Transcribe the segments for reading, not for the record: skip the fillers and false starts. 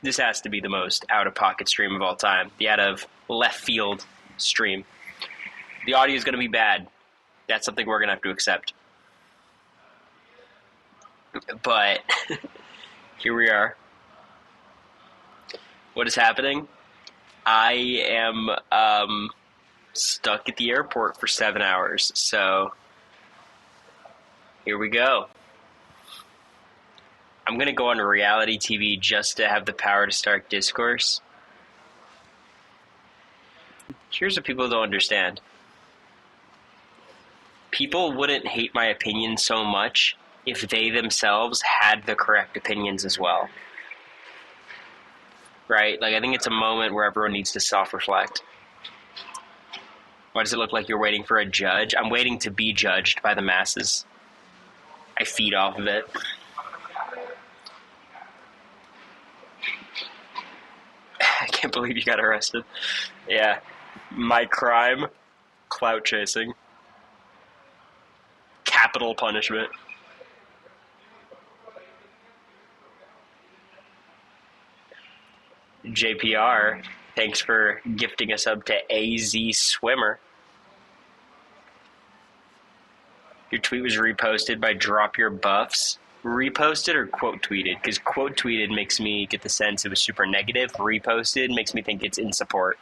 This has to be the most out-of-pocket stream of all time. The out-of-left-field stream. The audio is going to be bad. That's something we're going to have to accept. But here we are. What is happening? I am stuck at the airport for 7 hours, so here we go. I'm going to go on reality TV just to have the power to start discourse. Here's what people don't understand. People wouldn't hate my opinion so much if they themselves had the correct opinions as well. Right? Like, I think it's a moment where everyone needs to self-reflect. Why does it look like you're waiting for a judge? I'm waiting to be judged by the masses. I feed off of it. I can't believe you got arrested. Yeah. My crime, clout chasing. Capital punishment. JPR, thanks for gifting us up to AZ Swimmer. Your tweet was reposted by Drop Your Buffs. Reposted or quote tweeted? Because quote tweeted makes me get the sense it was super negative. Reposted makes me think it's in support.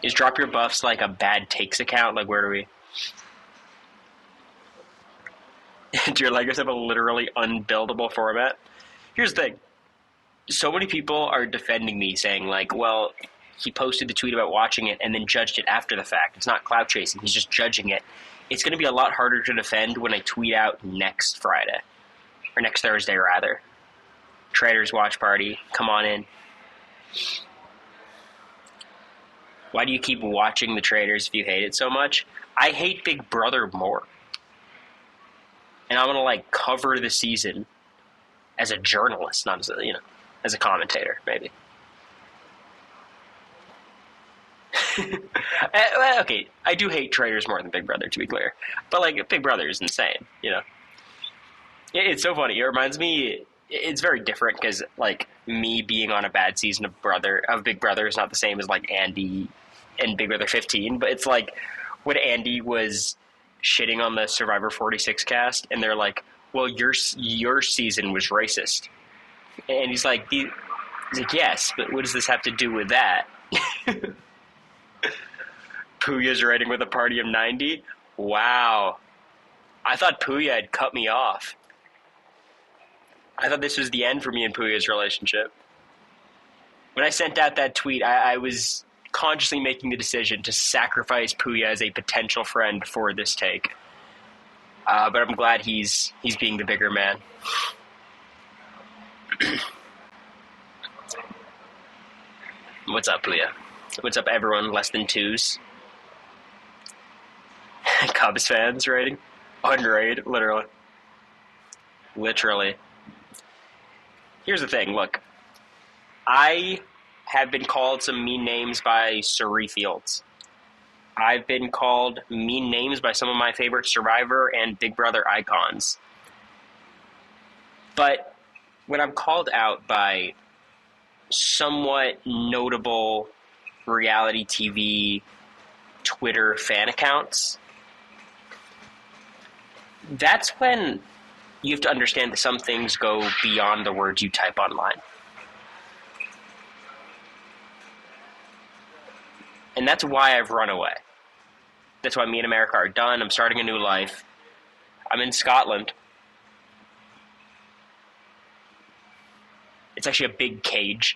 Is Drop Your Buffs like a bad takes account? Like, where do we... Do your Legos have a literally unbuildable format? Here's the thing. So many people are defending me, saying, like, well, he posted the tweet about watching it and then judged it after the fact. It's not clout chasing. He's just judging it. It's going to be a lot harder to defend when I tweet out next Friday. Or next Thursday, rather. Traders Watch Party. Come on in. Why do you keep watching the Traders if you hate it so much? I hate Big Brother more. And I'm going to, like, cover the season as a journalist, not as a, as a commentator, maybe. Okay, I do hate Traders more than Big Brother, to be clear. But, like, Big Brother is insane, It's so funny. It reminds me, it's very different because, like, me being on a bad season of Big Brother is not the same as, like, Andy and Big Brother 15. But it's like when Andy was shitting on the Survivor 46 cast, and they're like, well, your season was racist. And he's like, yes, but what does this have to do with that? Puya's writing with a party of 90? Wow. I thought Puya had cut me off. I thought this was the end for me and Puya's relationship. When I sent out that tweet, I was consciously making the decision to sacrifice Puya as a potential friend for this take. But I'm glad he's being the bigger man. What's up, Puya? What's up, everyone? Less than twos. Cubs fans rating? Unrated, literally. Literally. Here's the thing, look. I have been called some mean names by Surrey Fields. I've been called mean names by some of my favorite Survivor and Big Brother icons. But when I'm called out by somewhat notable reality TV, Twitter fan accounts, that's when you have to understand that some things go beyond the words you type online. And that's why I've run away. That's why me and America are done. I'm starting a new life. I'm in Scotland. It's actually a big cage.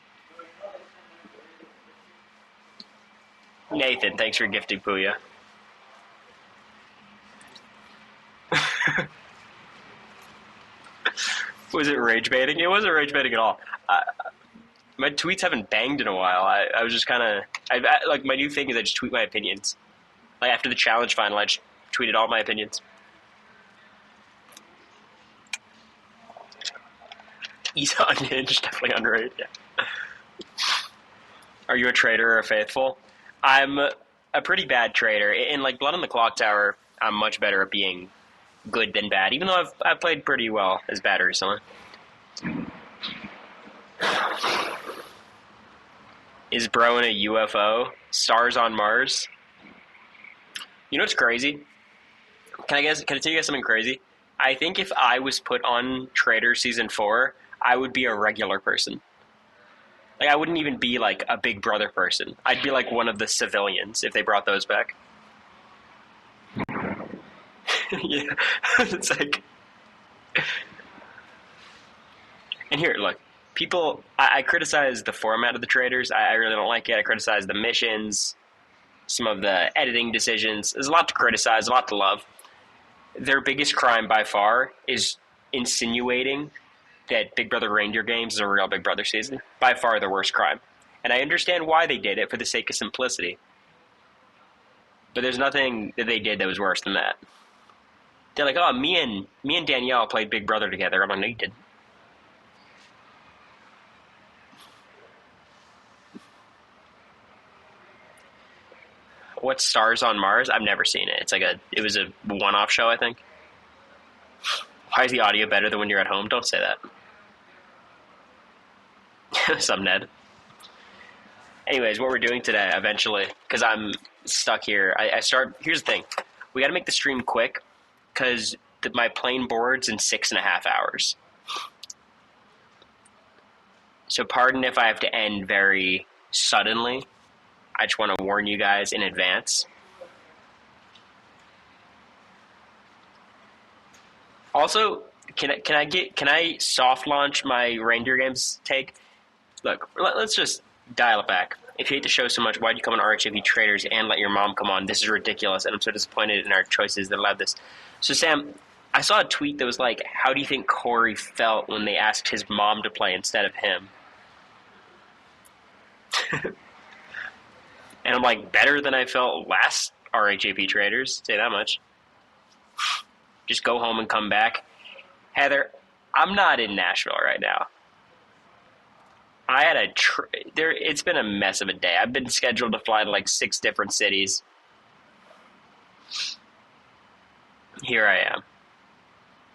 Nathan, thanks for gifting Puya. Was it rage baiting? It wasn't rage baiting at all. My tweets haven't banged in a while. I was just kind of... like, my new thing is I just tweet my opinions. Like, after the challenge final, I just tweeted all my opinions. He's unhinged, definitely underrated, yeah. Are you a traitor or a faithful? I'm a pretty bad traitor. In, like, Blood on the Clock Tower, I'm much better at being good than bad, even though I've played pretty well as bad recently. Is bro in a UFO? Stars on Mars? You know what's crazy? Can I tell you guys something crazy? I think if I was put on Trader Season 4, I would be a regular person. Like, I wouldn't even be, like, a Big Brother person. I'd be, like, one of the civilians if they brought those back. Yeah. It's like... And here, look. People... I criticize the format of the Traders. I really don't like it. I criticize the missions, some of the editing decisions. There's a lot to criticize, a lot to love. Their biggest crime by far is insinuating that Big Brother Reindeer Games is a real Big Brother season. By far the worst crime. And I understand why they did it, for the sake of simplicity. But there's nothing that they did that was worse than that. They're like, oh, me and Danielle played Big Brother together. I'm like, no, you didn't. What's Stars on Mars? I've never seen it. It was a one-off show, I think. Why is the audio better than when you're at home? Don't say that. Some Ned. Anyways, what we're doing today, eventually, because I'm stuck here. Here's the thing. We got to make the stream quick, because my plane board's in 6.5 hours. So pardon if I have to end very suddenly. I just want to warn you guys in advance. Also, can I soft launch my Reindeer Games take? Look, let's just dial it back. If you hate the show so much, why'd you come on RHAP Traders and let your mom come on? This is ridiculous, and I'm so disappointed in our choices that allowed this. So, Sam, I saw a tweet that was like, how do you think Cory felt when they asked his mom to play instead of him? And I'm like, better than I felt last RHAP Traders, say that much. Just go home and come back. Heather, I'm not in Nashville right now. I had it's been a mess of a day. I've been scheduled to fly to like 6 different cities. Here I am.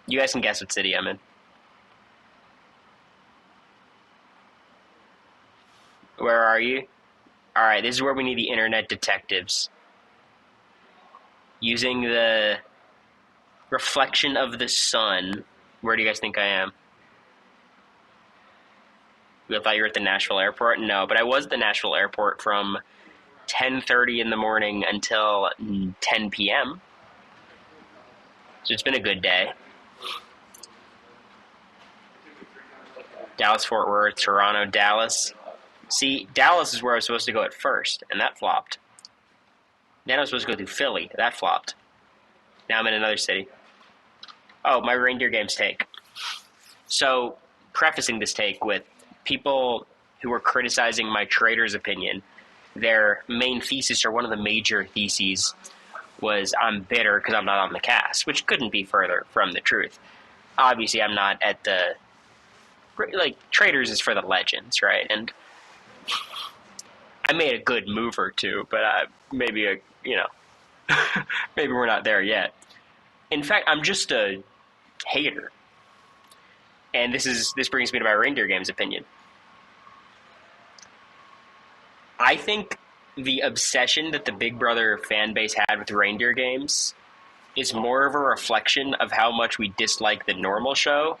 You guys can guess what city I'm in. Where are you? Alright, this is where we need the internet detectives. Using the reflection of the sun. Where do you guys think I am? I thought you were at the Nashville airport? No, but I was at the Nashville airport from 10:30 in the morning until 10 p.m. So it's been a good day. Dallas, Fort Worth, Toronto, Dallas. See, Dallas is where I was supposed to go at first, and that flopped. Then I was supposed to go through Philly. That flopped. Now I'm in another city. Oh, my Reindeer Games take. So, prefacing this take with people who were criticizing my trader's opinion, their main thesis, or one of the major theses, was I'm bitter because I'm not on the cast, which couldn't be further from the truth. Obviously, I'm not at the... Like, traders is for the legends, right? And I made a good move or two, but maybe maybe we're not there yet. In fact, I'm just a hater. And this brings me to my Reindeer Games opinion. I think the obsession that the Big Brother fan base had with Reindeer Games is more of a reflection of how much we dislike the normal show,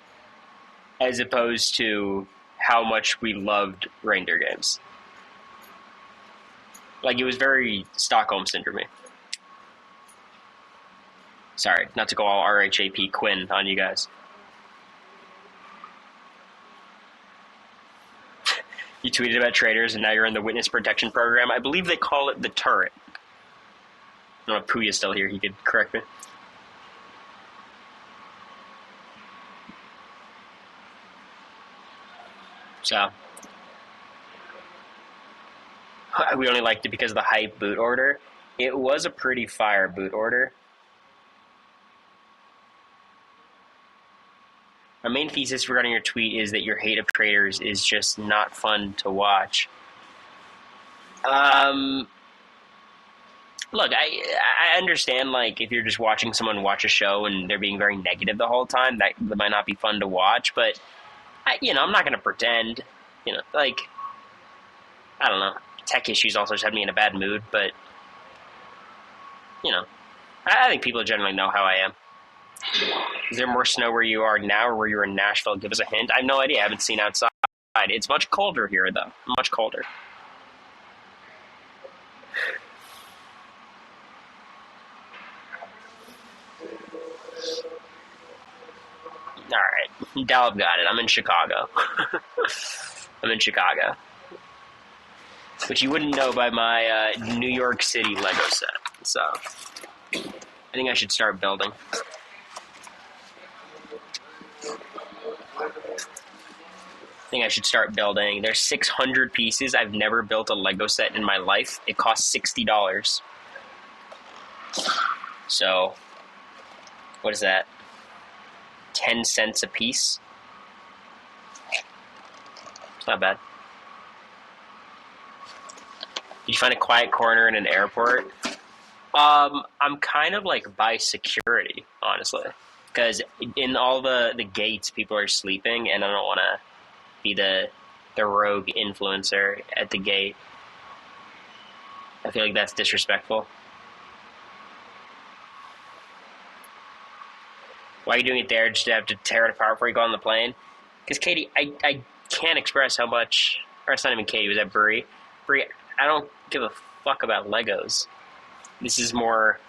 as opposed to how much we loved Reindeer Games. Like, it was very Stockholm Syndrome-y. Sorry, not to go all RHAP Quinn on you guys. You tweeted about traders, and now you're in the witness protection program. I believe they call it the turret. I don't know if Puya's still here. He could correct me. So, we only liked it because of the hype boot order. It was a pretty fire boot order. My main thesis regarding your tweet is that your hate of traders is just not fun to watch. Look, I understand, like, if you're just watching someone watch a show and they're being very negative the whole time, that might not be fun to watch. But I'm not going to pretend. Like, I don't know. Tech issues also just had me in a bad mood, but you know, I think people generally know how I am. Is there more snow where you are now or where you were in Nashville? Give us a hint. I have no idea. I haven't seen outside. It's much colder here, though. Much colder. All right. Dallas got it. I'm in Chicago. I'm in Chicago. Which you wouldn't know by my New York City Lego set. So, I think I should start building. There's 600 pieces. I've never built a Lego set in my life. It costs $60. So, what is that? 10 cents a piece? It's not bad. Did you find a quiet corner in an airport? I'm kind of like by security, honestly. Because in all the gates, people are sleeping, and I don't want to be the rogue influencer at the gate. I feel like that's disrespectful. Why are you doing it there? Just to have to tear it apart before you go on the plane? Because Katie, I can't express how much, or it's not even Katie, it was that Brie. Brie, I don't give a fuck about Legos. This is more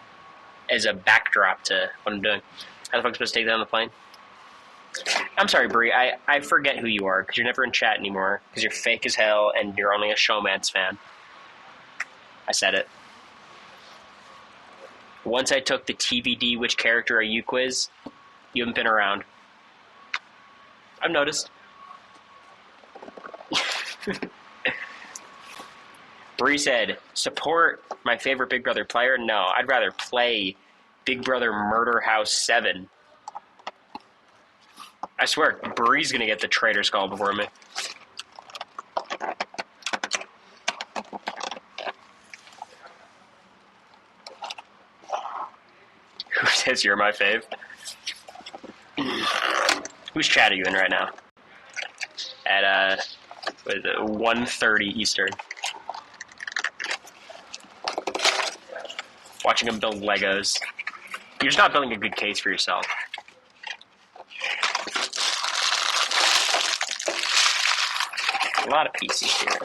as a backdrop to what I'm doing. How the fuck am I supposed to take that on the plane? I'm sorry, Brie. I forget who you are because you're never in chat anymore because you're fake as hell and you're only a Showman's fan. I said it. Once I took the TVD Which Character Are You quiz, you haven't been around. I've noticed. Bree said, support my favorite Big Brother player? No, I'd rather play Big Brother Murder House 7. I swear, Bree's gonna get the traitor skull before me. Who says you're my fave? Whose chat are you in right now? At, what is it, 1:30 Eastern. Watching him build Legos. You're just not building a good case for yourself. A lot of pieces here.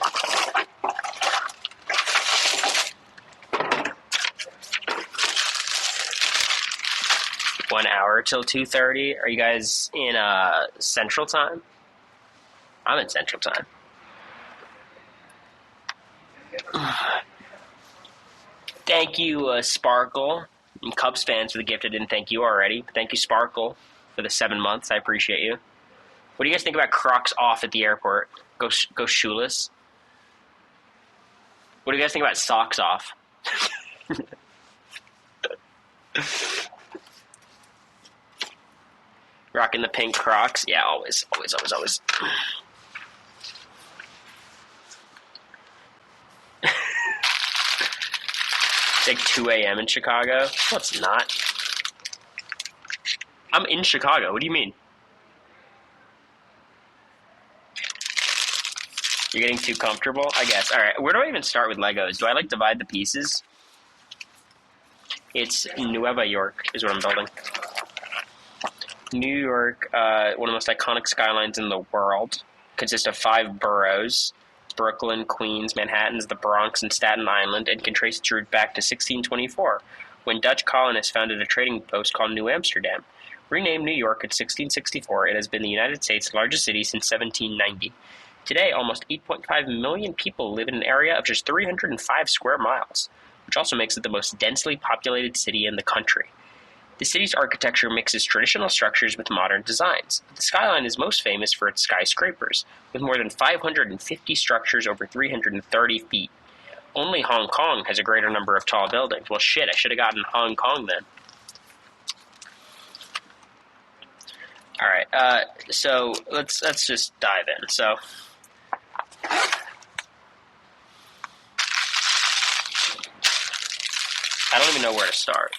One hour till 2:30. Are you guys in Central Time? I'm in Central Time. Thank you, Sparkle. And Cubs fans for the gift. I didn't thank you already. Thank you, Sparkle, for the 7 months. I appreciate you. What do you guys think about Crocs off at the airport? Go shoeless. What do you guys think about socks off? Rocking the pink Crocs. Yeah, always. It's like 2 a.m. in Chicago. No, it's not. I'm in Chicago. What do you mean? You're getting too comfortable? I guess. All right. Where do I even start with Legos? Do I, like, divide the pieces? It's Nueva York is what I'm building. New York, one of the most iconic skylines in the world, consists of 5 boroughs. Brooklyn, Queens, Manhattan's, the Bronx, and Staten Island, and can trace its root back to 1624, when Dutch colonists founded a trading post called New Amsterdam. Renamed New York in 1664, it has been the United States' largest city since 1790. Today, almost 8.5 million people live in an area of just 305 square miles, which also makes it the most densely populated city in the country. The city's architecture mixes traditional structures with modern designs. The skyline is most famous for its skyscrapers, with more than 550 structures over 330 feet. Only Hong Kong has a greater number of tall buildings. Well, shit, I should have gotten Hong Kong then. All right, so let's just dive in. So, I don't even know where to start.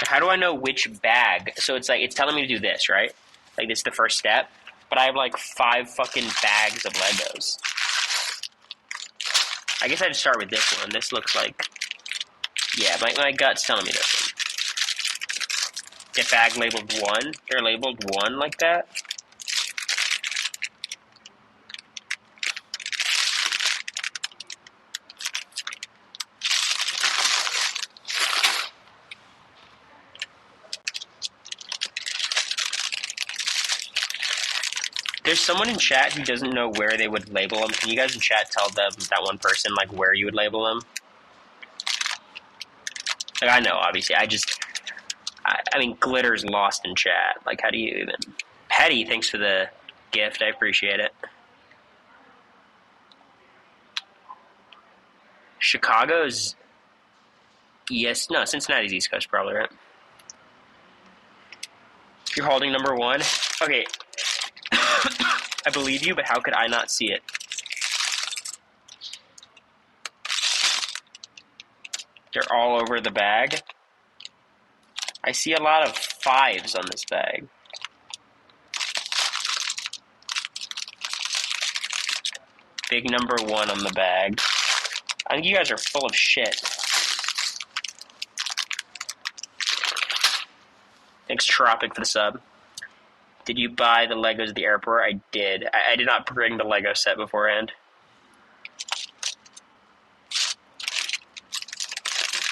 How do I know which bag? So it's like, it's telling me to do this, right? Like, this is the first step. But I have like 5 fucking bags of Legos. I guess I'd start with this one. This looks like... Yeah, my gut's telling me this one. Get bag labeled 1. They're labeled 1 like that. There's someone in chat who doesn't know where they would label them. Can you guys in chat tell them, that one person, like, where you would label them? Like, I know, obviously. I mean, glitter's lost in chat. Like, how do you even... Petty, thanks for the gift. I appreciate it. Chicago's... Yes, no, Cincinnati's East Coast, probably, right? You're holding number 1? Okay. I believe you, but how could I not see it? They're all over the bag. I see a lot of 5s on this bag. Big number 1 on the bag. I think you guys are full of shit. Thanks, Tropic, for the sub. Did you buy the Legos at the airport? I did. I did not bring the Lego set beforehand.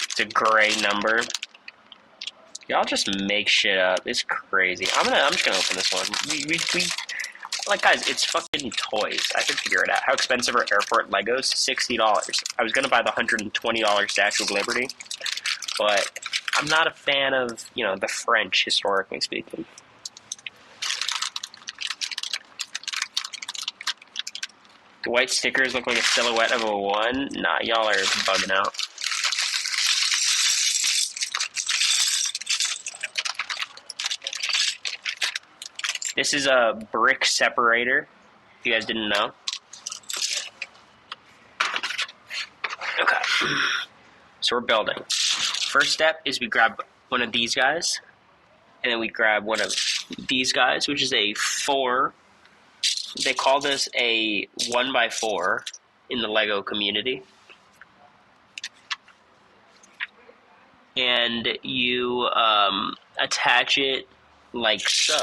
It's a gray number. Y'all just make shit up. It's crazy. I'm just gonna open this one. We like, guys, it's fucking toys. I can figure it out. How expensive are airport Legos? $60. I was gonna buy the $120 Statue of Liberty, but I'm not a fan of, you know, the French, historically speaking. The white stickers look like a silhouette of a 1. Nah, y'all are bugging out. This is a brick separator, if you guys didn't know. Okay. So we're building. First step is we grab one of these guys, and then we grab one of these guys, which is a 4. They call this a 1x4 in the Lego community. And you attach it like so.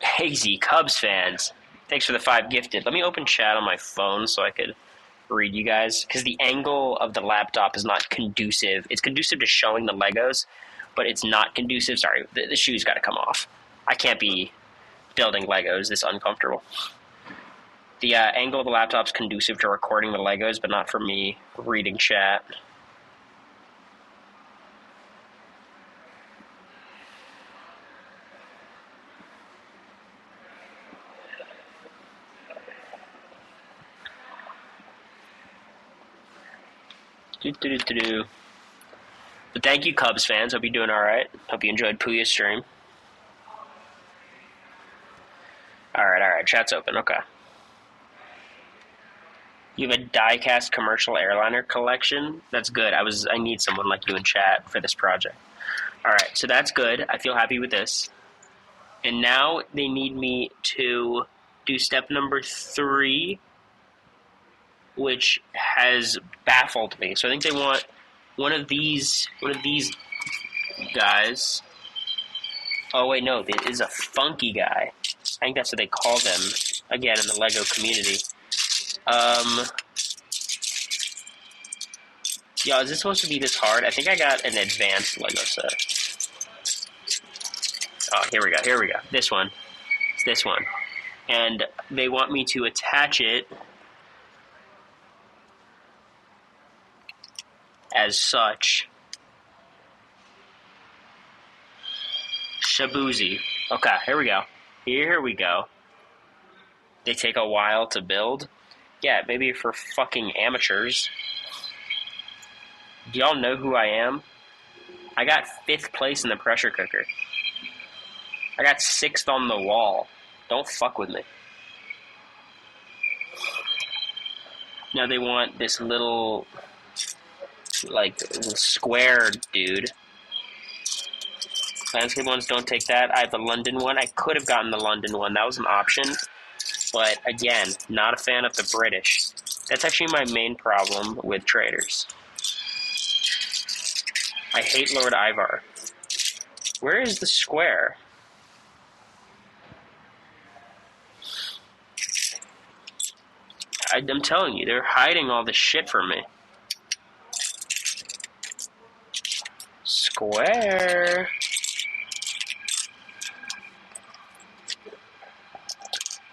Hazy Cubs fans, thanks for the 5 gifted. Let me open chat on my phone so I could read you guys, because the angle of the laptop is not conducive. It's conducive to showing the Legos, but it's not conducive. Sorry, the shoe's got to come off. I can't be building Legos this uncomfortable. The angle of the laptop's conducive to recording the Legos, but not for me reading chat. But thank you, Cubs fans. Hope you're doing all right. Hope you enjoyed Puya's stream. All right. Chat's open. Okay. You have a die-cast commercial airliner collection? That's good. I need someone like you in chat for this project. All right, so that's good. I feel happy with this. And now they need me to do step number 3, which has baffled me. So I think they want one of these guys. Oh wait, no, it is a funky guy. I think that's what they call them, again, in the Lego community. Yeah, is this supposed to be this hard? I think I got an advanced Lego set. Oh, here we go. This one. It's this one. And they want me to attach it as such. Shabuzi. Okay, here we go. Here we go. They take a while to build. Yeah, maybe for fucking amateurs. Do y'all know who I am? I got 5th place in the pressure cooker. I got 6th on the wall. Don't fuck with me. Now they want this little, like, little square dude. Landscape ones don't take that. I have the London one. I could have gotten the London one. That was an option. But, again, not a fan of the British. That's actually my main problem with traders. I hate Lord Ivar. Where is the square? I'm telling you, they're hiding all this shit from me. Square.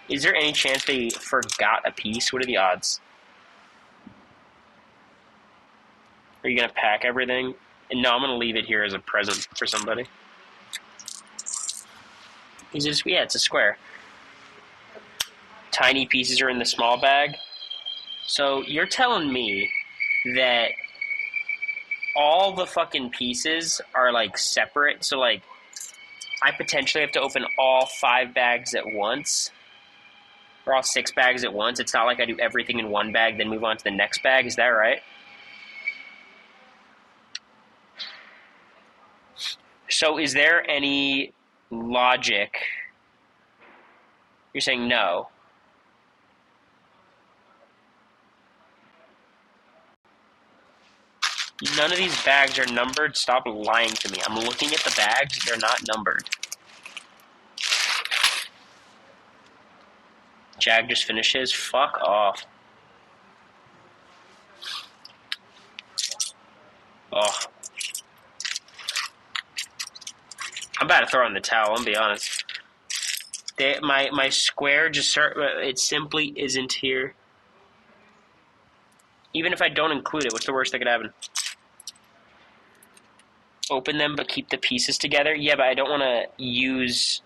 Is there any chance they forgot a piece? What are the odds? Are you going to pack everything? And no, I'm going to leave it here as a present for somebody. Is it? Yeah, it's a square. Tiny pieces are in the small bag. So you're telling me that all the fucking pieces are, like, separate? So, like, I potentially have to open all 5 bags at once? Or all 6 bags at once? It's not like I do everything in one bag, then move on to the next bag? Is that right? So is there any logic? You're saying no. None of these bags are numbered. Stop lying to me. I'm looking at the bags. They're not numbered. Jag just finished his. Fuck off. Oh. I'm about to throw in the towel, I'll be honest. My square just it simply isn't here. Even if I don't include it, what's the worst that could happen? Open them but keep the pieces together? Yeah, but I don't want to use...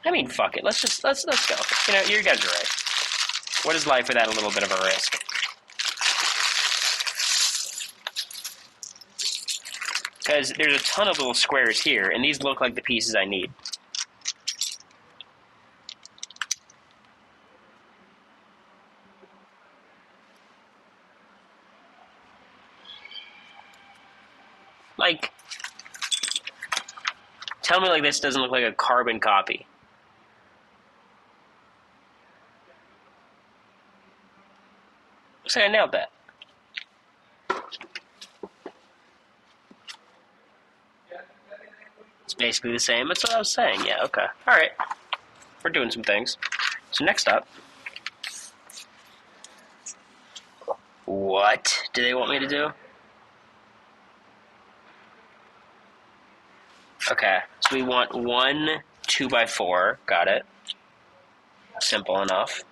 I mean, fuck it. Let's go. You know, you guys are right. What is life without a little bit of a risk? Because there's a ton of little squares here, and these look like the pieces I need. Like, tell me like this doesn't look like a carbon copy. Looks like I nailed that. It's basically the same. That's what I was saying. Yeah, okay. Alright. We're doing some things. So next up. What do they want me to do? Okay. So we want one 2x4. Got it. Simple enough.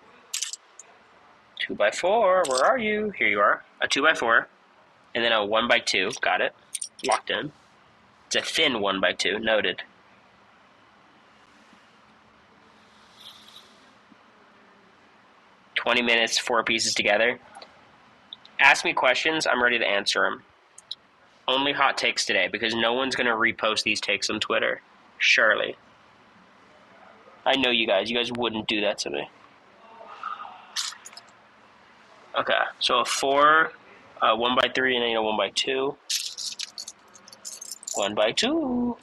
2x4. Where are you? Here you are. A 2x4. And then a 1x2. Got it. Locked in. It's a thin 1x2. Noted. "20 minutes, 4 pieces together." Ask me questions. I'm ready to answer them. Only hot takes today, because no one's going to repost these takes on Twitter. Surely. I know you guys. You guys wouldn't do that to me. Okay. So a 4, a 1x3, and then a 1x2. 1x2.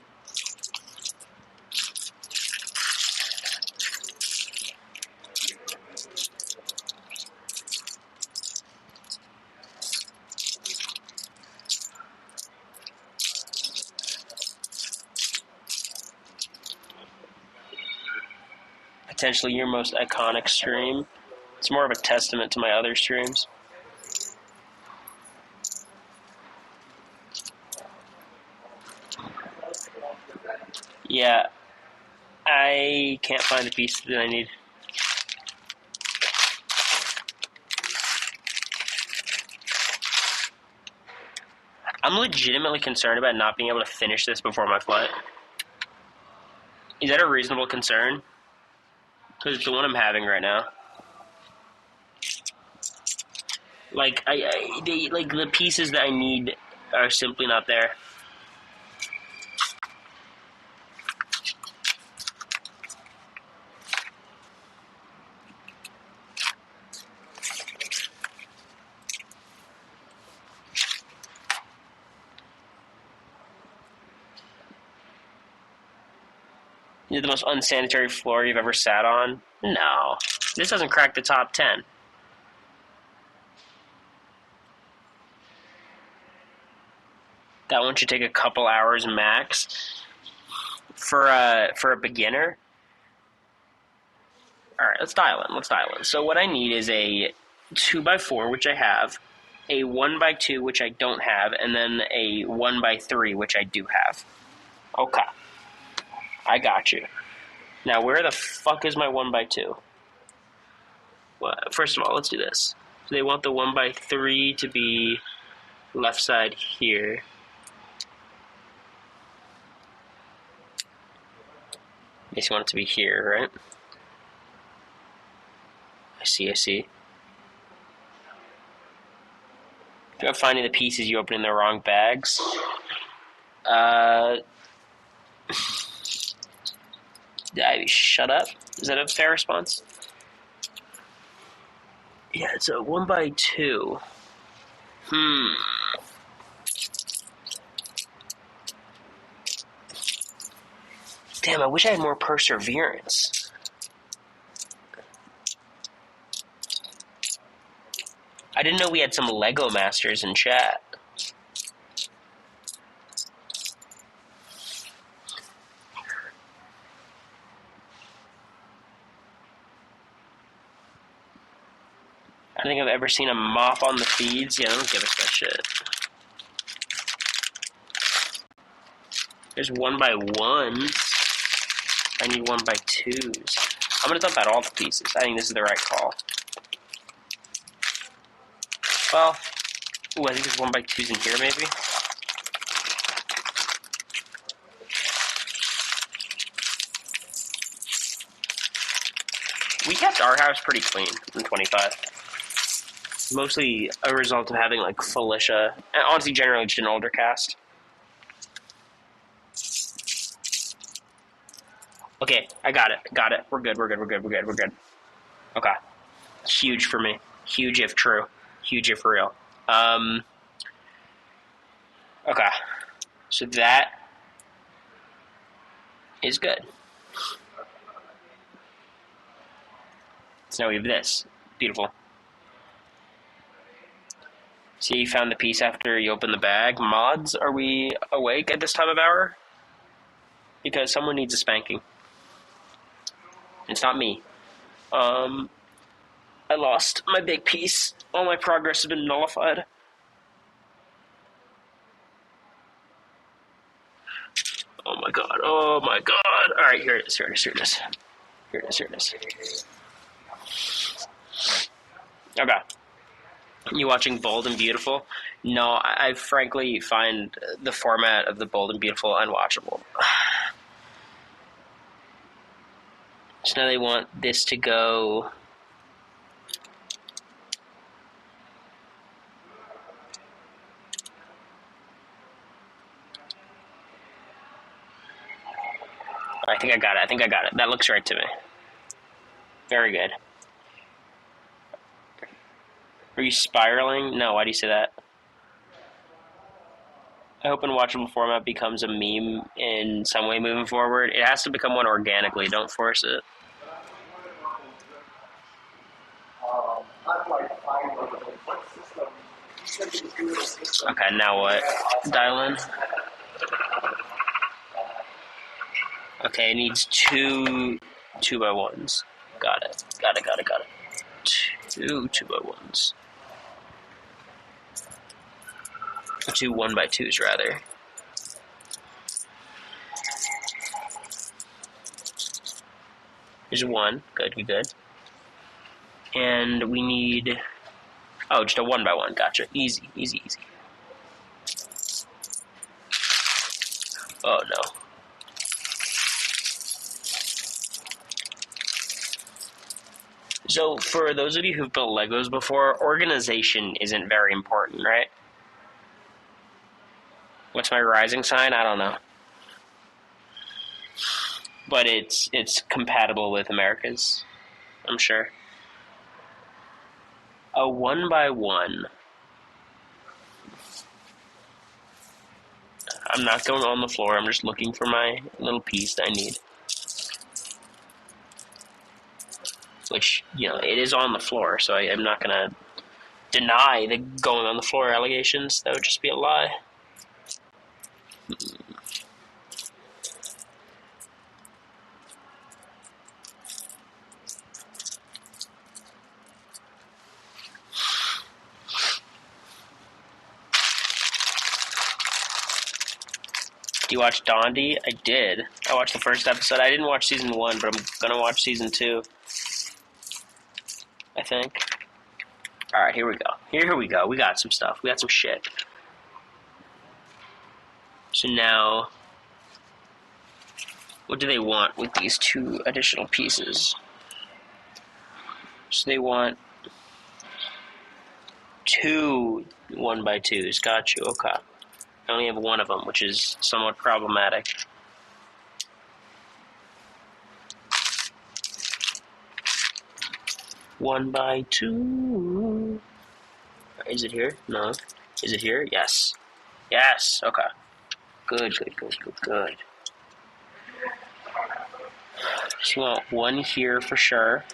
Potentially your most iconic stream. It's more of a testament to my other streams. Yeah, I can't find the piece that I need. I'm legitimately concerned about not being able to finish this before my flight. Is that a reasonable concern? Because it's the one I'm having right now. Like, like the pieces that I need are simply not there. Is it the most unsanitary floor you've ever sat on? No. This doesn't crack the top 10. That one should take a couple hours max. For a beginner. Alright, let's dial in. So what I need is a 2x4, which I have, a 1x2, which I don't have, and then a 1x3, which I do have. Okay. I got you. Now, where the fuck is my 1x2? Well, first of all, let's do this. So they want the 1x3 to be left side here. I guess you want it to be here, right? I see. If you're finding the pieces, you open in the wrong bags. Shut up. Is that a fair response? Yeah, it's a 1x2. Damn, I wish I had more perseverance. I didn't know we had some Lego masters in chat. I don't think I've ever seen a mop on the feeds. Yeah, I don't give a shit. There's 1x1s. I need 1x2s. I'm gonna dump out all the pieces. I think this is the right call. Well, I think there's 1x2s in here, maybe. We kept our house pretty clean in 25. Mostly a result of having, like, Felicia, and honestly, generally just an older cast. Okay, I got it. We're good. Okay. Huge for me. Huge if true. Huge if real. Okay. So that is good. So now we have this. Beautiful. See, you found the piece after you opened the bag. Mods, are we awake at this time of hour? Because someone needs a spanking. It's not me. I lost my big piece. All my progress has been nullified. Oh my god. Alright, here it is. Okay. You watching Bold and Beautiful? No, I frankly find the format of the Bold and Beautiful unwatchable. So now they want this to go... I think I got it. That looks right to me. Very good. Are you spiraling? No, why do you say that? I hope unwatchable format becomes a meme in some way moving forward. It has to become one organically. Don't force it. Okay, now what? Dial in. Okay, it needs two 2x1s. Got it. Two 2x1s. Two 1x2s, rather. There's one. Good. And we need... Oh, just a 1x1. Gotcha. Easy. Oh, no. So, for those of you who've built Legos before, organization isn't very important, right? What's my rising sign? I don't know. But it's compatible with America's, I'm sure. A 1x1. I'm not going on the floor. I'm just looking for my little piece that I need. which, it is on the floor, so I'm not going to deny the going on the floor allegations. That would just be a lie. Do you watch Dondi? I did. I watched the first episode. I didn't watch season 1, but I'm gonna watch season 2. I think. Alright, here we go. Here we go. We got some stuff. We got some shit. So now, what do they want with these 2 additional pieces? So they want 2 1x2s. Got you. Okay. I only have 1 of them, which is somewhat problematic. One by 2. Is it here? No. Is it here? Yes. Yes. Okay. Good. So you want 1 here for sure.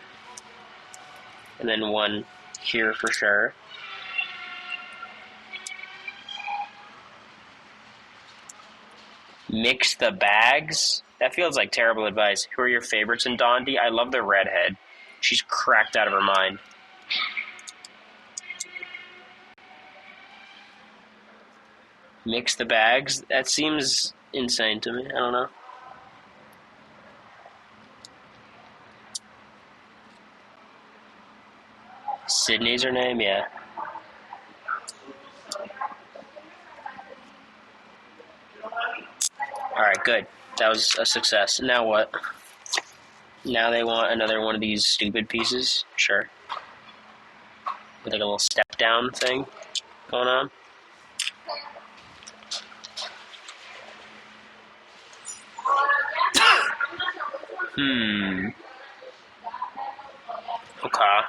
And then 1 here for sure. Mix the bags? That feels like terrible advice. Who are your favorites in Dondi? I love the redhead. She's cracked out of her mind. Mix the bags? That seems insane to me. I don't know. Sydney's her name? Yeah. Alright, good. That was a success. Now what? Now they want another one of these stupid pieces? Sure. With like a little step down thing going on. Okay.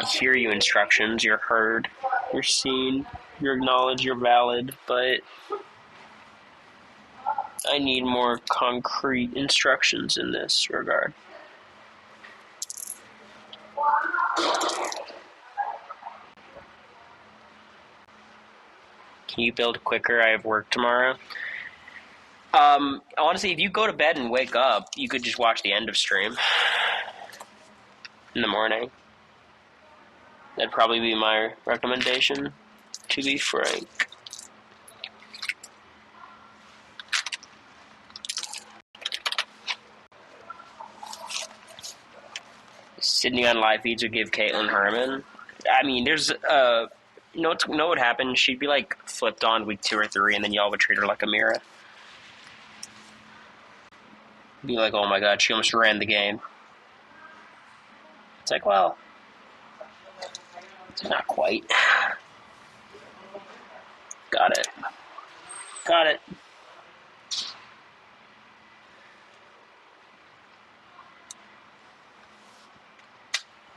I hear you, instructions. You're heard. You're seen. You're acknowledged. You're valid. But I need more concrete instructions in this regard. Can you build quicker? I have work tomorrow. Honestly, if you go to bed and wake up, you could just watch the end of stream in the morning. That'd probably be my recommendation, to be frank. Sydney on live feeds would give Caitlin Herman. I mean, there's know what would happen? She'd be like flipped on week 2 or 3, and then y'all would treat her like a mirror. Be like, oh my god, she almost ran the game. It's like, well, not quite. Got it.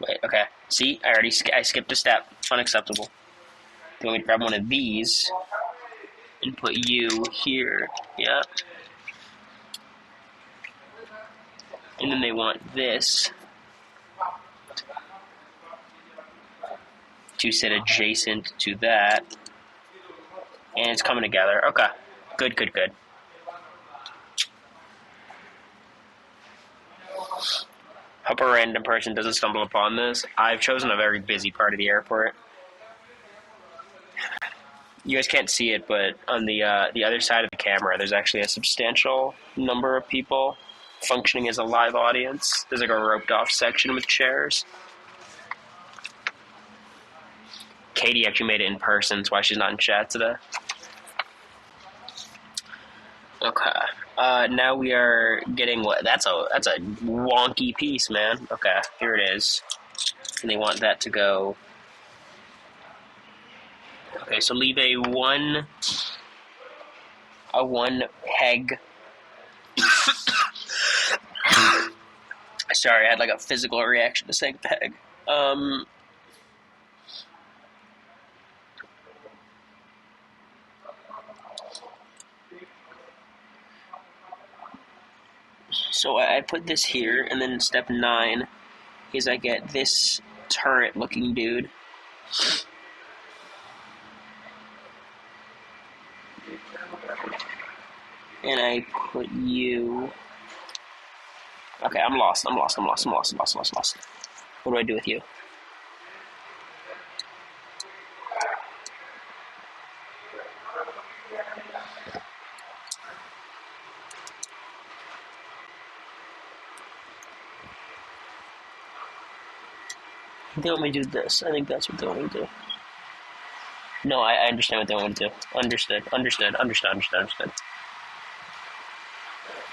Wait, okay. See, I skipped a step. Unacceptable. You want me to grab one of these and put you here? Yeah. And then they want this to sit adjacent to that. And it's coming together. Okay. Good. Hope a random person doesn't stumble upon this. I've chosen a very busy part of the airport. You guys can't see it, but on the other side of the camera, there's actually a substantial number of people functioning as a live audience. There's like a roped-off section with chairs. Katie actually made it in person. That's why she's not in chat today. Okay. Now we are getting what? That's a wonky piece, man. Okay, here it is. And they want that to go. Okay, so leave a one peg. Sorry, I had like a physical reaction to saying peg. So I put this here, and then step 9 is I get this turret-looking dude. And I put you... Okay, I'm lost. What do I do with you? They want me to do this. I think that's what they want me to do. No, I understand what they want me to do. Understood.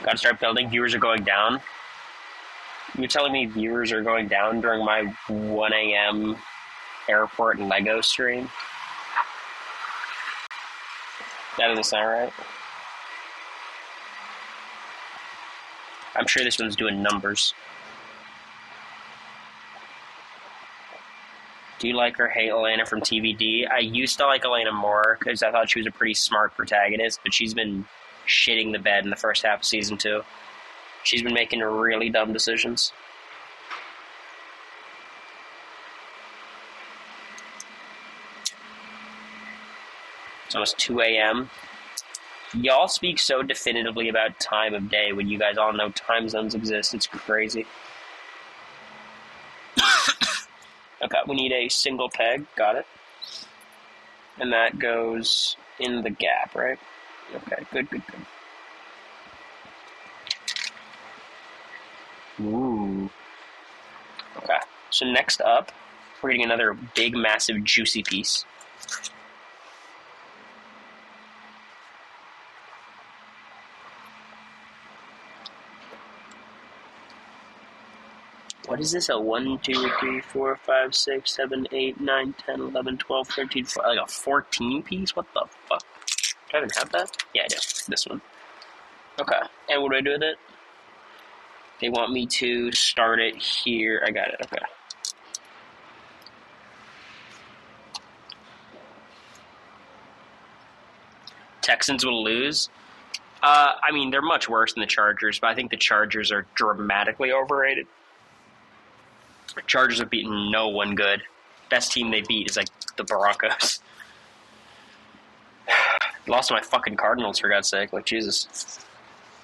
Gotta start building. Viewers are going down. You're telling me viewers are going down during my 1 a.m. airport Lego stream? That doesn't sound right. I'm sure this one's doing numbers. Do you like or hate Elena from TVD? I used to like Elena more because I thought she was a pretty smart protagonist, but she's been shitting the bed in the first half of season 2. She's been making really dumb decisions. It's almost 2 a.m. Y'all speak so definitively about time of day when you guys all know time zones exist. It's crazy. Okay, we need a single peg. Got it. And that goes in the gap, right? Okay, good. Ooh. Okay, so next up, we're getting another big, massive, juicy piece. What is this? A 1, 2, 3, 4, 5, 6, 7, 8, 9, 10, 11, 12, 13, like a 14 piece? What the fuck? Do I even have that? Yeah, I do. This one. Okay. And what do I do with it? They want me to start it here. I got it. Okay. Texans will lose. I mean, they're much worse than the Chargers, but I think the Chargers are dramatically overrated. Chargers have beaten no one good. Best team they beat is like the Broncos. Lost to my fucking Cardinals, for God's sake. Like, Jesus.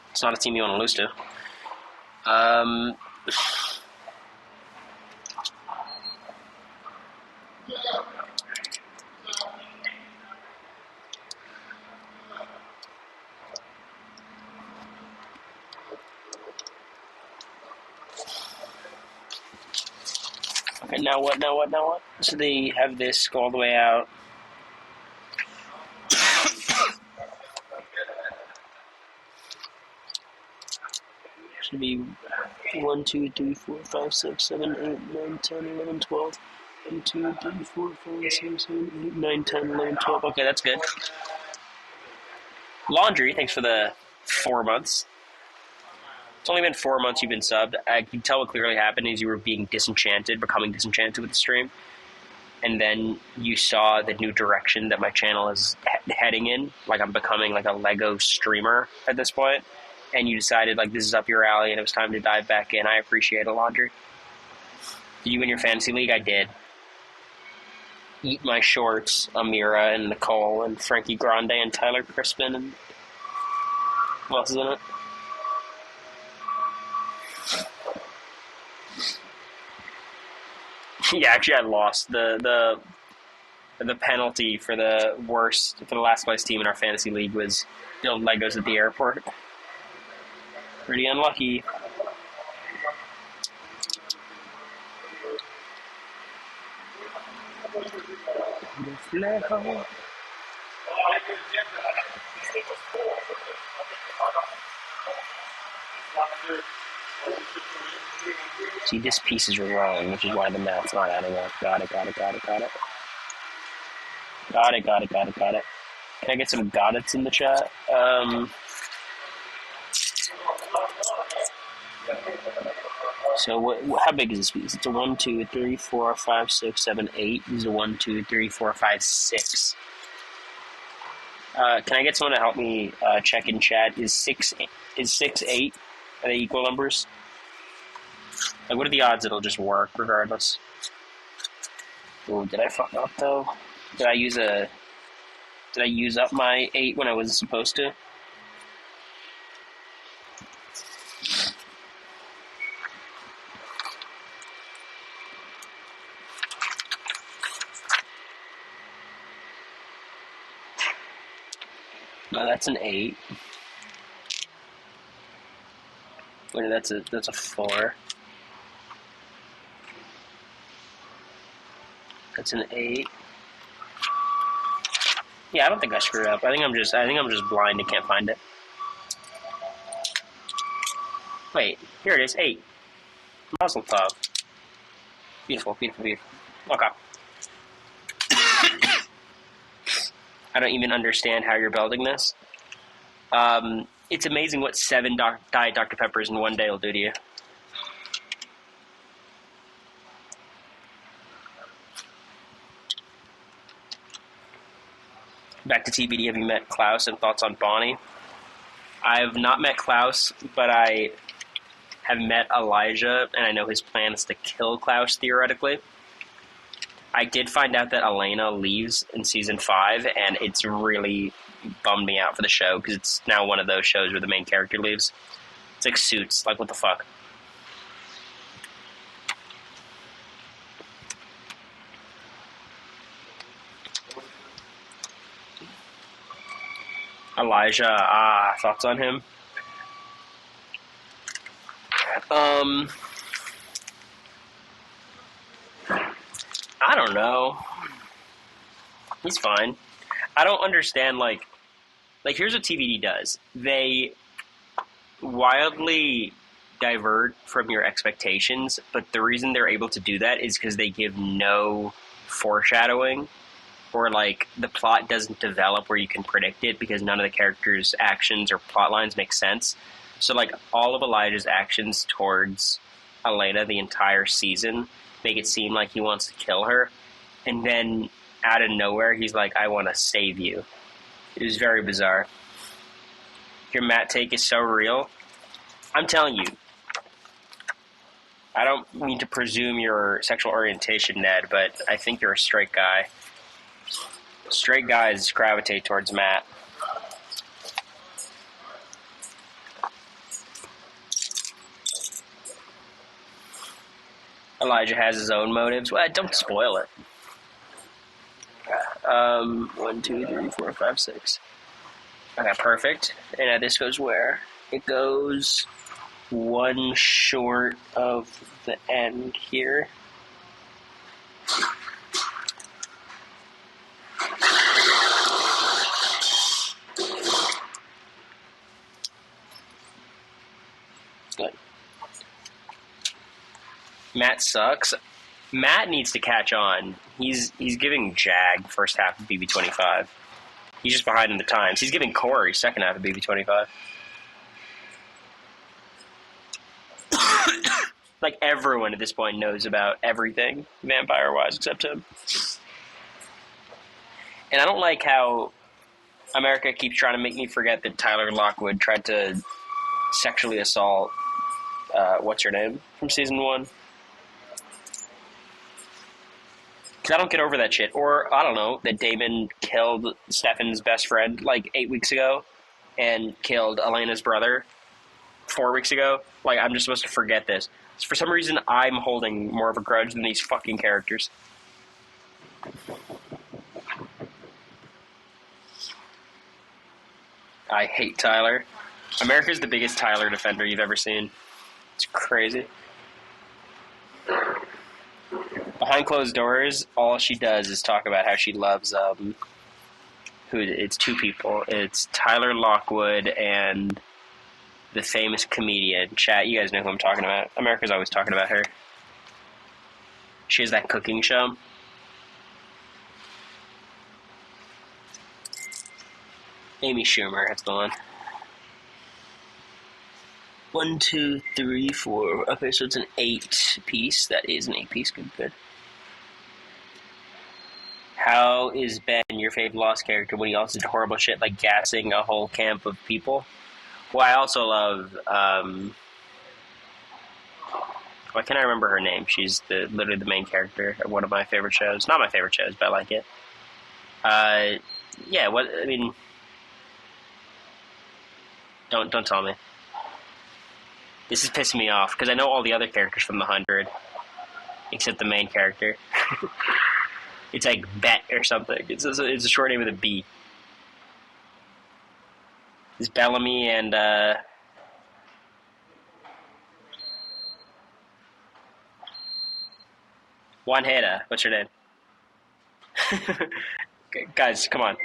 It's not a team you want to lose to. Okay, now what? So they have this go all the way out. Should be 1, 2, 3, 4, 5, 6, 7, 8, 9, 10, 11, 12. 1, 2, 3, 4, 5, 6, 7, 8, 9, 10, 11, 12. Okay, that's good. Laundry, thanks for the 4 months. It's only been 4 months you've been subbed. I can tell what clearly happened is you were becoming disenchanted with the stream. And then you saw the new direction that my channel is heading in. Like, I'm becoming like a Lego streamer at this point. And you decided, like, this is up your alley and it was time to dive back in. I appreciate it, Laundry. Did you win your fantasy league? I did. Eat my shorts, Amira and Nicole and Frankie Grande and Tyler Crispin and... Who else is in it? Yeah, actually, I lost. The penalty for the last place team in our fantasy league was build Legos at the airport. Pretty unlucky. See, this piece is wrong, which is why the math's not adding up. Got it. Can I get some got-its in the chat? So how big is this piece? It's a 1, 2, 3, 4, 5, 6, 7, 8. This is a 1, 2, 3, 4, 5, 6. Can I get someone to help me check in chat? Is 6 8? Are they equal numbers? Like, what are the odds it'll just work regardless? Ooh, did I fuck up though? Did I use up my 8 when I wasn't supposed to? No, that's an 8. Wait, that's a 4. That's an 8. Yeah, I don't think I screwed up. I think I'm just blind and can't find it. Wait, here it is, 8. Muzzle top. Beautiful, beautiful, beautiful. Okay. I don't even understand how you're building this. It's amazing what 7 Diet Dr. Peppers in one day will do to you. Back to TBD, have you met Klaus and thoughts on Bonnie? I have not met Klaus, but I have met Elijah, and I know his plan is to kill Klaus, theoretically. I did find out that Elena leaves in season 5, and it's really bummed me out for the show, because it's now one of those shows where the main character leaves. It's like Suits, like what the fuck. Elijah, thoughts on him? I don't know. He's fine. I don't understand, like here's what TVD does. They wildly divert from your expectations, but the reason they're able to do that is because they give no foreshadowing, or, like, the plot doesn't develop where you can predict it because none of the characters' actions or plot lines make sense. So, like, all of Elijah's actions towards Elena the entire season make it seem like he wants to kill her, and then out of nowhere he's like, I want to save you. It was very bizarre. Your Matt take is so real. I'm telling you, I don't mean to presume your sexual orientation, Ned, but I think you're a straight guy. Straight guys gravitate towards Matt. Elijah has his own motives. Well, don't spoil it. 1, 2, 3, 4, 5, 6. Okay, perfect. And now this goes where? It goes one short of the end here. Good. Matt sucks. Matt needs to catch on. He's giving Jag first half of BB25. He's just behind in the times. He's giving Cory second half of BB25. Like, everyone at this point knows about everything vampire-wise except him. And I don't like how America keeps trying to make me forget that Tyler Lockwood tried to sexually assault what's her name from season 1. Because I don't get over that shit. Or, I don't know, that Damon killed Stefan's best friend, like, 8 weeks ago, and killed Elena's brother 4 weeks ago. Like, I'm just supposed to forget this. For some reason, I'm holding more of a grudge than these fucking characters. I hate Tyler. America's the biggest Tyler defender you've ever seen. It's crazy. Behind closed doors, all she does is talk about how she loves, it's 2 people. It's Tyler Lockwood and the famous comedian. Chat, you guys know who I'm talking about. America's always talking about her. She has that cooking show. Amy Schumer, that's the one. 1, 2, 3, 4. Okay, so it's an 8-piece. That is an 8-piece. Good, good. How is Ben your favorite Lost character when he also did horrible shit like gassing a whole camp of people? Well, I also love Why can't I remember her name? She's literally the main character of one of my favorite shows. Not my favorite shows, but I like it. Yeah. What I mean, don't tell me. This is pissing me off because I know all the other characters from the 100, except the main character. It's like Bet or something. It's a short name with a B. It's Bellamy and Juanita. What's her name? Guys, come on.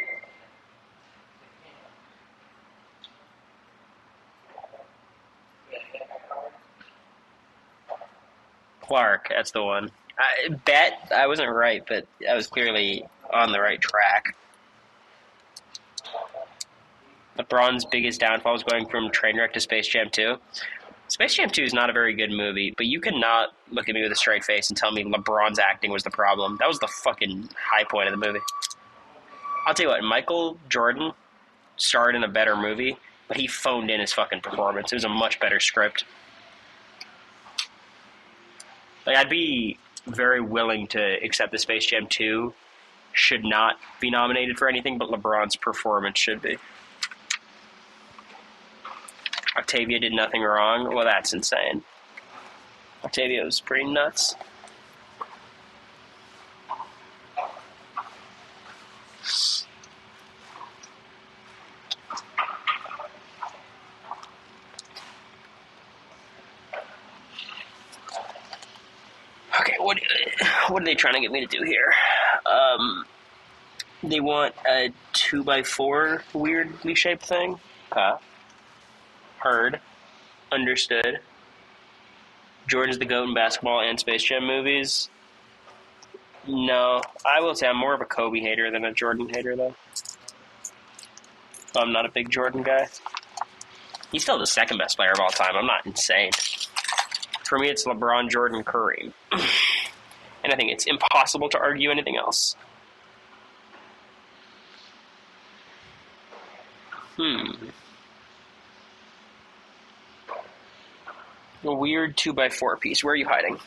Clark, that's the one. Bet, I wasn't right, but I was clearly on the right track. LeBron's biggest downfall was going from Trainwreck to Space Jam 2. Space Jam 2 is not a very good movie, but you cannot look at me with a straight face and tell me LeBron's acting was the problem. That was the fucking high point of the movie. I'll tell you what, Michael Jordan starred in a better movie, but he phoned in his fucking performance. It was a much better script. Like, I'd be very willing to accept that Space Jam 2 should not be nominated for anything, but LeBron's performance should be. Octavia did nothing wrong? Well, that's insane. Octavia was pretty nuts. Okay, what are they trying to get me to do here? They want a 2x4 weirdly shaped thing. Okay. Heard. Understood. Jordan's the GOAT in basketball and Space Jam movies. No, I will say I'm more of a Kobe hater than a Jordan hater, though. I'm not a big Jordan guy. He's still the second best player of all time. I'm not insane. For me, it's LeBron, Jordan, Curry. And I think it's impossible to argue anything else. A weird 2x4 piece. Where are you hiding?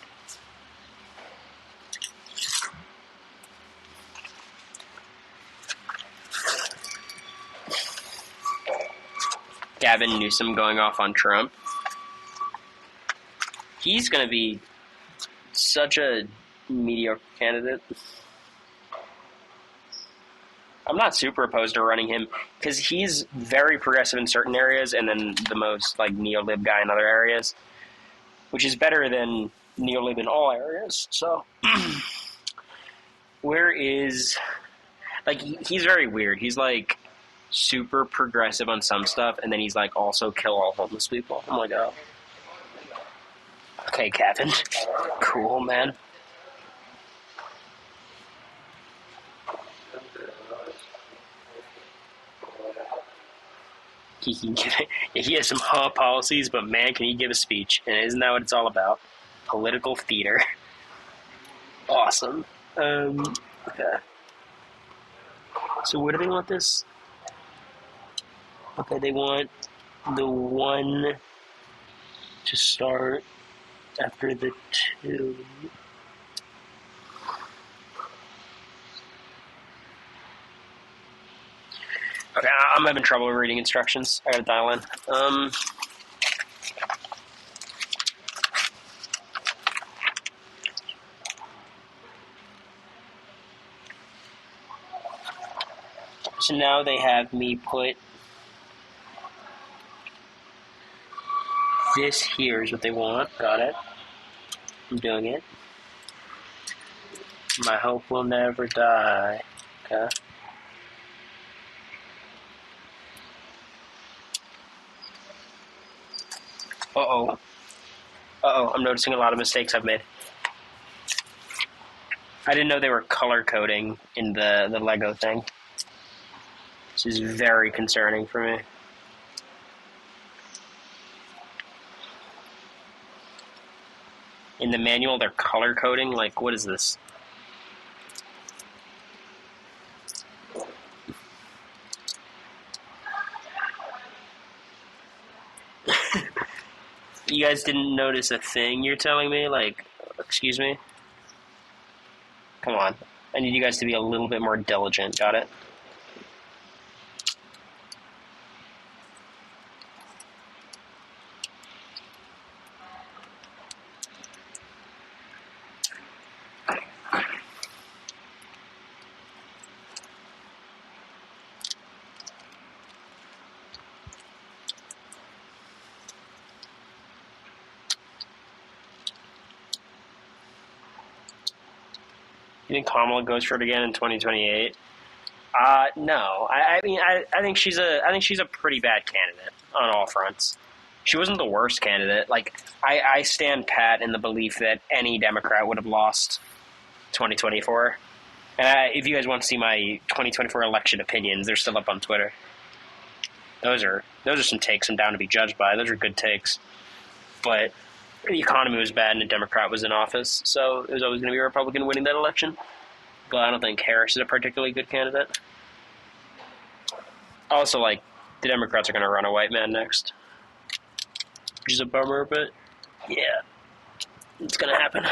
Gavin Newsom going off on Trump. He's going to be such a mediocre candidate. I'm not super opposed to running him because he's very progressive in certain areas and then the most like neo-lib guy in other areas, which is better than neo-lib in all areas. So, where is... Like, he's very weird. He's, like, super progressive on some stuff, and then he's, like, also kill all homeless people. I'm like, oh. Okay, Captain. Cool, man. He can give it, he has some policies, but man, can he give a speech? And isn't that what it's all about? Political theater. Awesome. Okay. So where do they want this? Okay, they want the one to start after the two. Okay, I'm having trouble reading instructions. I gotta dial in. So now they have me put this here is what they want. Got it. I'm doing it. My hope will never die. Okay. Uh-oh. Uh-oh, I'm noticing a lot of mistakes I've made. I didn't know they were color coding in the Lego thing. This is very concerning for me. In the manual, they're color coding? Like, what is this? you guys didn't notice a thing, you're telling me? Like, excuse me? Come on. I need you guys to be a little bit more diligent, got it? You think Kamala goes for it again in 2028? No. I think she's a pretty bad candidate on all fronts. She wasn't the worst candidate. Like, I stand pat in the belief that any Democrat would have lost 2024. And if you guys want to see my 2024 election opinions, they're still up on Twitter. Those are some takes I'm down to be judged by. Those are good takes. But the economy was bad and a Democrat was in office, so it was always going to be a Republican winning that election. But I don't think Harris is a particularly good candidate. Also, like, the Democrats are going to run a white man next, which is a bummer, but yeah, it's going to happen.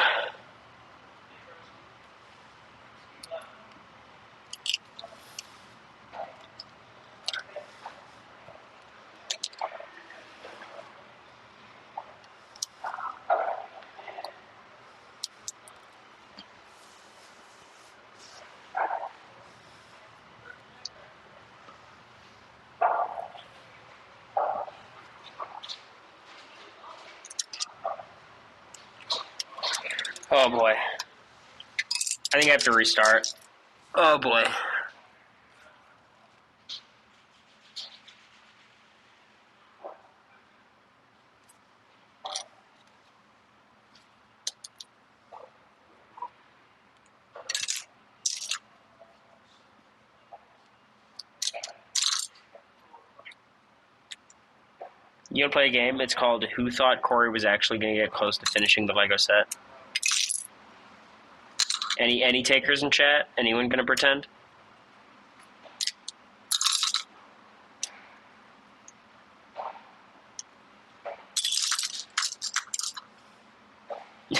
Oh boy. I think I have to restart. Oh boy. You want to play a game? It's called Who Thought Cory Was Actually Going to Get Close to Finishing the Lego Set? Any takers in chat? Anyone going to pretend? I'm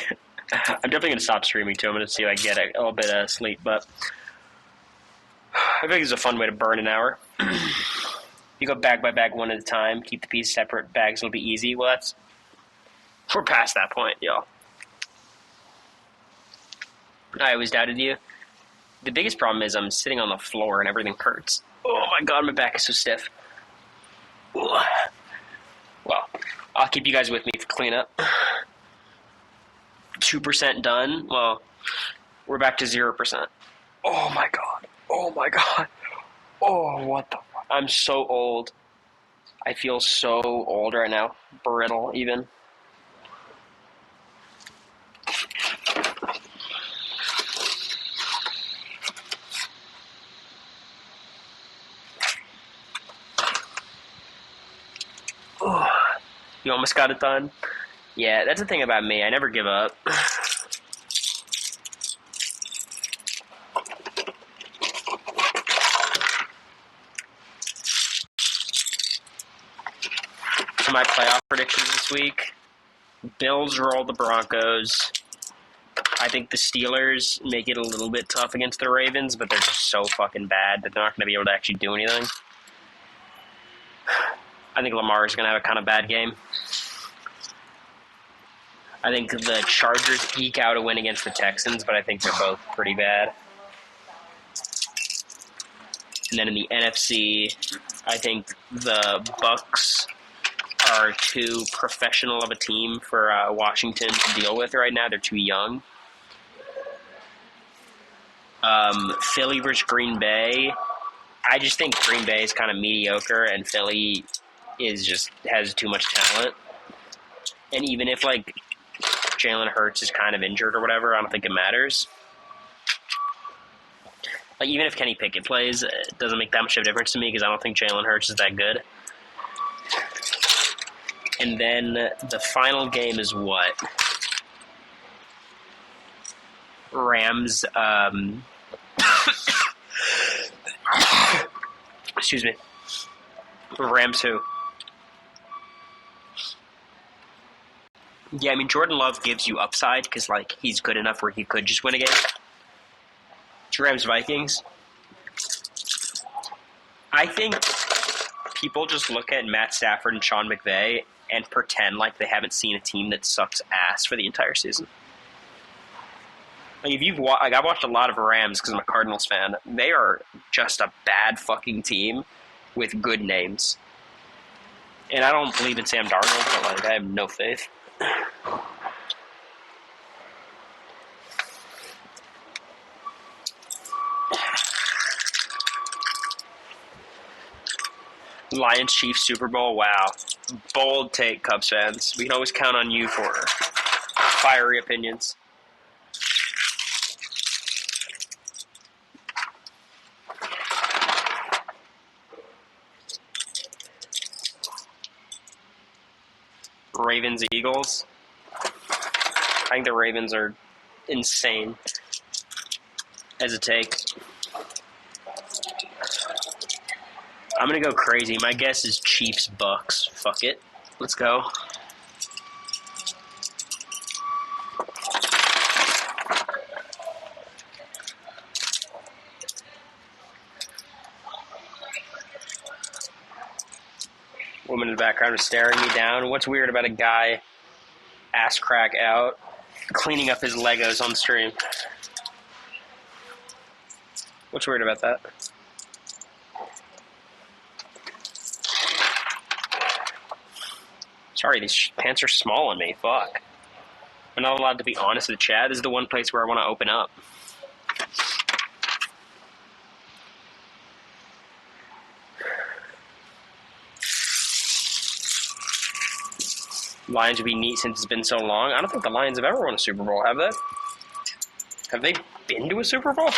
definitely going to stop streaming too. I'm going to see if I can get a little bit of sleep, but I think it's a fun way to burn an hour. You go bag by bag one at a time, keep the pieces separate, bags will be easy. Well, we're past that point, y'all. I always doubted you. The biggest problem is I'm sitting on the floor and everything hurts. Oh my god, my back is so stiff. Ugh. Well, I'll keep you guys with me for cleanup. 2% done. Well, we're back to 0%. Oh my god. Oh my god. Oh, what the fuck? I'm so old. I feel so old right now. Brittle, even. Oh, you almost got it done? Yeah, that's the thing about me. I never give up. So my playoff predictions this week: Bills roll the Broncos. I think the Steelers make it a little bit tough against the Ravens, but they're just so fucking bad that they're not going to be able to actually do anything. I think Lamar is going to have a kind of bad game. I think the Chargers eke out a win against the Texans, but I think they're both pretty bad. And then in the NFC, I think the Bucks are too professional of a team for Washington to deal with right now. They're too young. Philly versus Green Bay. I just think Green Bay is kind of mediocre, and Philly has too much talent. And even if like Jalen Hurts is kind of injured or whatever, I don't think it matters. Like, even if Kenny Pickett plays, it doesn't make that much of a difference to me because I don't think Jalen Hurts is that good. And then the final game is what? Rams, excuse me. Rams who? Yeah, I mean, Jordan Love gives you upside because, like, he's good enough where he could just win a game. Rams Vikings. I think people just look at Matt Stafford and Sean McVay and pretend like they haven't seen a team that sucks ass for the entire season. Like if you've like I've watched a lot of Rams because I'm a Cardinals fan. They are just a bad fucking team with good names. And I don't believe in Sam Darnold, but like I have no faith. Lions Chiefs Super Bowl, wow. Bold take, Cubs fans. We can always count on you for fiery opinions. Ravens Eagles. I think the Ravens are insane as a take. I'm going to go crazy. My guess is Chiefs Bucks. Fuck it. Let's go. Woman in the background is staring me down. What's weird about a guy ass crack out cleaning up his Legos on stream? What's weird about that? Sorry, these pants are small on me. Fuck. I'm not allowed to be honest with the chat. This is the one place where I want to open up. Lions would be neat since it's been so long. I don't think the Lions have ever won a Super Bowl, have they? Have they been to a Super Bowl?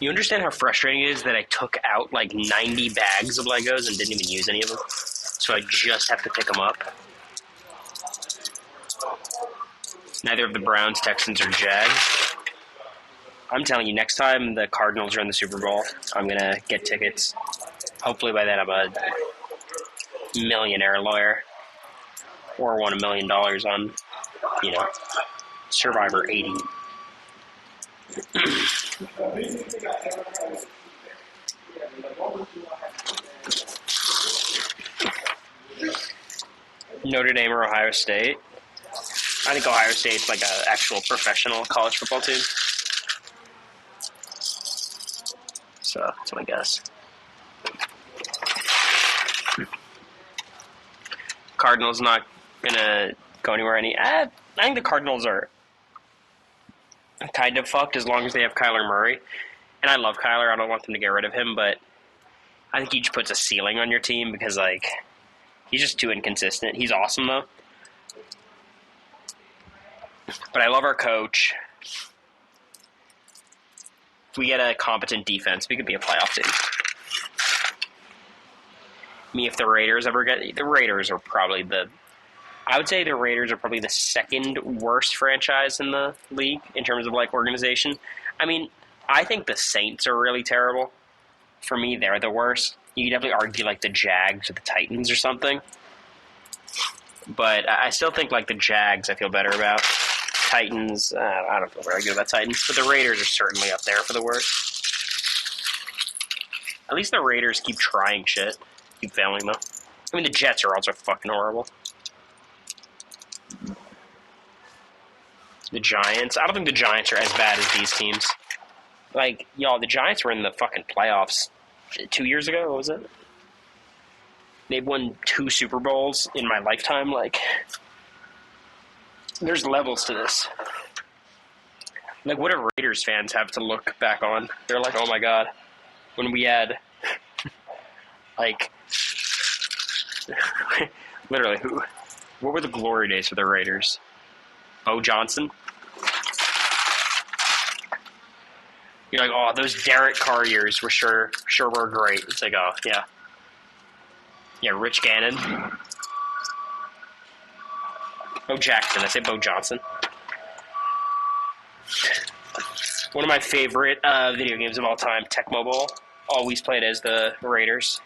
You understand how frustrating it is that I took out like 90 bags of Legos and didn't even use any of them? So I just have to pick them up. Neither of the Browns, Texans, or Jags. I'm telling you, next time the Cardinals are in the Super Bowl, I'm going to get tickets. Hopefully by then I'm a millionaire lawyer. Or won $1 million on, Survivor 80. Notre Dame or Ohio State? I think Ohio State's like an actual professional college football team. So that's what I guess. Cardinals not gonna go anywhere. I think the Cardinals are kind of fucked as long as they have Kyler Murray. And I love Kyler. I don't want them to get rid of him, but I think he just puts a ceiling on your team because, like, he's just too inconsistent. He's awesome, though. But I love our coach. If we get a competent defense, we could be a playoff team. If the Raiders ever get... The Raiders are probably the... I would say the Raiders are probably the second worst franchise in the league in terms of, like, organization. I mean, I think the Saints are really terrible. For me, they're the worst. You could definitely argue, like, the Jags or the Titans or something. But I still think, like, the Jags I feel better about. Titans, I don't feel very good about Titans. But the Raiders are certainly up there for the worst. At least the Raiders keep trying shit. Keep failing, though. I mean, the Jets are also fucking horrible. The Giants. I don't think the Giants are as bad as these teams. Like, y'all, the Giants were in the fucking playoffs 2 years ago. What was it? They've won 2 Super Bowls in my lifetime. Like, there's levels to this. Like, what do Raiders fans have to look back on? They're like, oh my god. When we had, like, literally, what were the glory days for the Raiders? Bo Johnson? You're like, oh, those Derek Carr years were sure were great. It's like, oh, yeah. Yeah, Rich Gannon. Bo Jackson. I say Bo Johnson. One of my favorite video games of all time, Tecmo Bowl. Always played as the Raiders.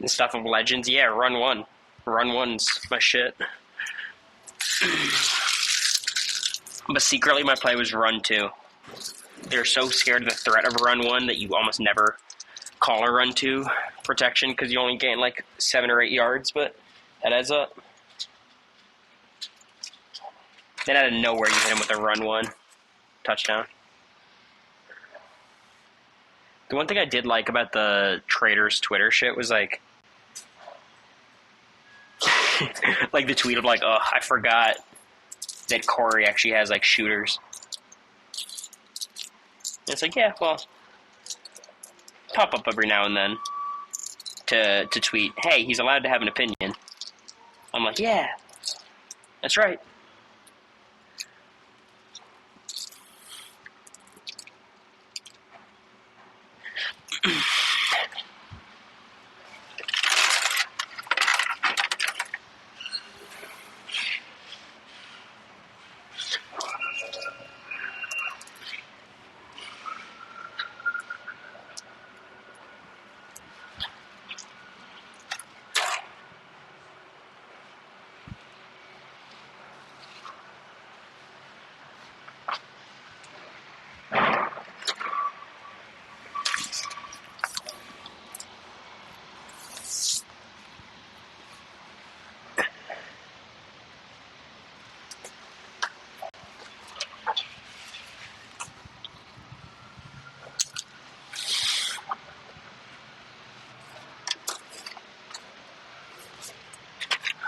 And stuff of Legends, yeah, Run 1. Run 1's my shit. But secretly my play was Run 2. They're so scared of the threat of Run 1 that you almost never call a Run 2 protection because you only gain like 7 or 8 yards, but that adds up. Then out of nowhere you hit him with a Run 1 touchdown. The one thing I did like about the traders' Twitter shit was like like the tweet of like, oh, I forgot that Cory actually has like shooters. And it's like, yeah, well, pop up every now and then to tweet, hey, he's allowed to have an opinion. I'm like, yeah, that's right.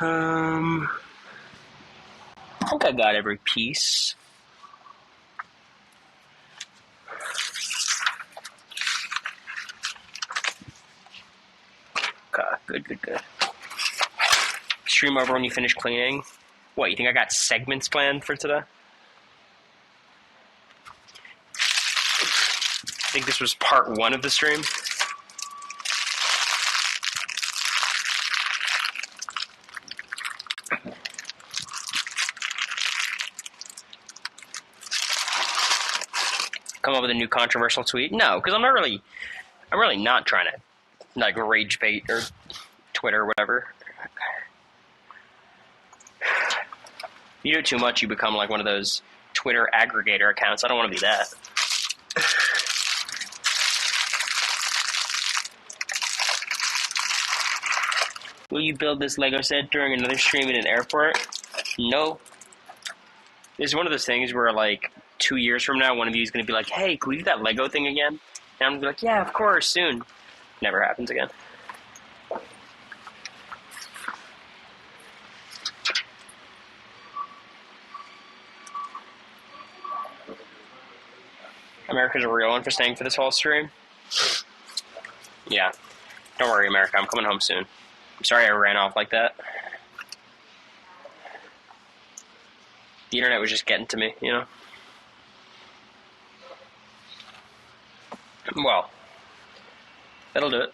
I think I got every piece. Okay, good. Stream over when you finish cleaning. What, you think I got segments planned for today? I think this was part 1 of the stream. Come up with a new controversial tweet? No, because I'm really not trying to like rage bait or Twitter or whatever. You do it too much, you become like one of those Twitter aggregator accounts. I don't want to be that. Will you build this Lego set during another stream in an airport? No. It's one of those things where like 2 years from now, one of you is going to be like, hey, can we do that Lego thing again? And I'm going to be like, yeah, of course, soon. Never happens again. America's a real one for staying for this whole stream? Yeah. Don't worry, America. I'm coming home soon. I'm sorry I ran off like that. The internet was just getting to me, you know? Well, that'll do it.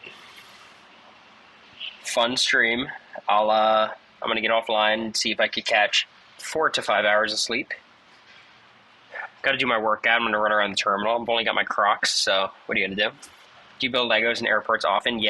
Fun stream. I'll I'm gonna get offline and see if I could catch 4 to 5 hours of sleep. Got to do my workout. I'm gonna run around the terminal. I've only got my Crocs, so what are you gonna do? Do you build Legos in airports often? Yeah.